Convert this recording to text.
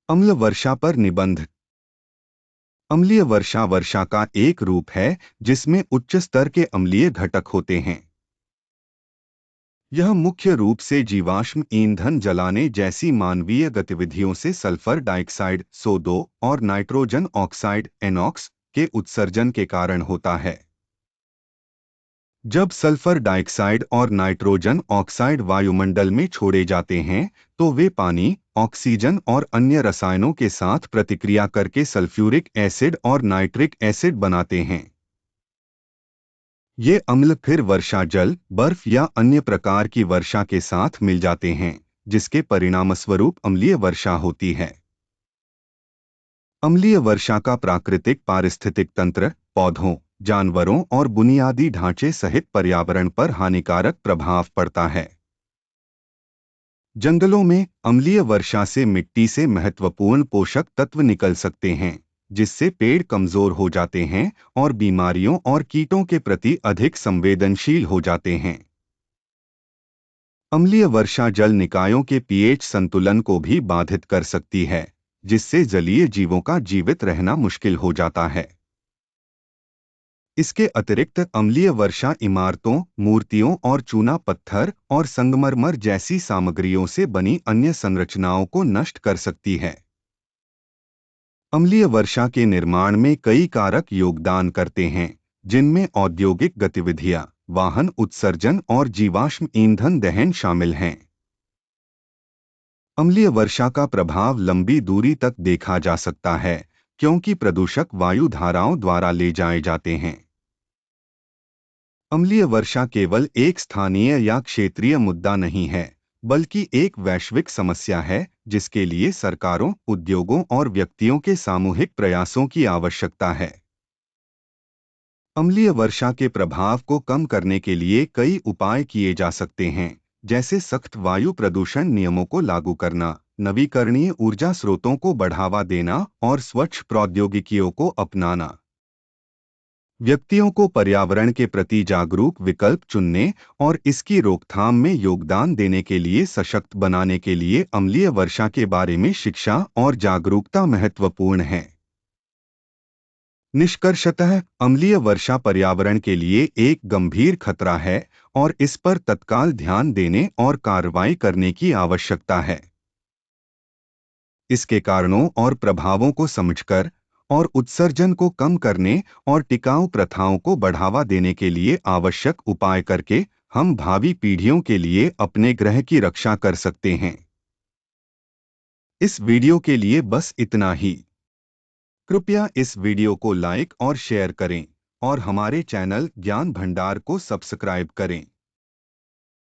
अम्ल वर्षा पर निबंध। अम्लीय वर्षा वर्षा का एक रूप है जिसमें उच्च स्तर के अम्लीय घटक होते हैं। यह मुख्य रूप से जीवाश्म ईंधन जलाने जैसी मानवीय गतिविधियों से सल्फर डाइऑक्साइड SO2 और नाइट्रोजन ऑक्साइड NOx के उत्सर्जन के कारण होता है। जब सल्फर डाइऑक्साइड और नाइट्रोजन ऑक्साइड वायुमंडल में छोड़े जाते हैं तो वे पानी, ऑक्सीजन और अन्य रसायनों के साथ प्रतिक्रिया करके सल्फ्यूरिक एसिड और नाइट्रिक एसिड बनाते हैं। ये अम्ल फिर वर्षा जल, बर्फ या अन्य प्रकार की वर्षा के साथ मिल जाते हैं, जिसके परिणामस्वरूप अम्लीय वर्षा होती है। अम्लीय वर्षा का प्राकृतिक पारिस्थितिक तंत्र, पौधों, जानवरों और बुनियादी ढांचे सहित पर्यावरण पर हानिकारक प्रभाव पड़ता है। जंगलों में अम्लीय वर्षा से मिट्टी से महत्वपूर्ण पोषक तत्व निकल सकते हैं, जिससे पेड़ कमजोर हो जाते हैं और बीमारियों और कीटों के प्रति अधिक संवेदनशील हो जाते हैं। अम्लीय वर्षा जल निकायों के pH संतुलन को भी बाधित कर सकती है, जिससे जलीय जीवों का जीवित रहना मुश्किल हो जाता है। इसके अतिरिक्त अम्लीय वर्षा इमारतों, मूर्तियों और चूना पत्थर और संगमरमर जैसी सामग्रियों से बनी अन्य संरचनाओं को नष्ट कर सकती है। अम्लीय वर्षा के निर्माण में कई कारक योगदान करते हैं, जिनमें औद्योगिक गतिविधियां, वाहन उत्सर्जन और जीवाश्म ईंधन दहन शामिल हैं। अम्लीय वर्षा का प्रभाव लंबी दूरी तक देखा जा सकता है, क्योंकि प्रदूषक वायु धाराओं द्वारा ले जाए जाते हैं। अम्लीय वर्षा केवल एक स्थानीय या क्षेत्रीय मुद्दा नहीं है, बल्कि एक वैश्विक समस्या है, जिसके लिए सरकारों, उद्योगों और व्यक्तियों के सामूहिक प्रयासों की आवश्यकता है। अम्लीय वर्षा के प्रभाव को कम करने के लिए कई उपाय किए जा सकते हैं, जैसे सख्त वायु प्रदूषण नियमों को लागू करना, नवीकरणीय ऊर्जा स्रोतों को बढ़ावा देना और स्वच्छ प्रौद्योगिकियों को अपनाना। व्यक्तियों को पर्यावरण के प्रति जागरूक विकल्प चुनने और इसकी रोकथाम में योगदान देने के लिए सशक्त बनाने के लिए अम्लीय वर्षा के बारे में शिक्षा और जागरूकता महत्वपूर्ण है। निष्कर्षतः अम्लीय वर्षा पर्यावरण के लिए एक गंभीर खतरा है और इस पर तत्काल ध्यान देने और कार्रवाई करने की आवश्यकता है। इसके कारणों और प्रभावों को समझकर और उत्सर्जन को कम करने और टिकाऊ प्रथाओं को बढ़ावा देने के लिए आवश्यक उपाय करके हम भावी पीढ़ियों के लिए अपने ग्रह की रक्षा कर सकते हैं। इस वीडियो के लिए बस इतना ही। कृपया इस वीडियो को लाइक और शेयर करें और हमारे चैनल ज्ञान भंडार को सब्सक्राइब करें।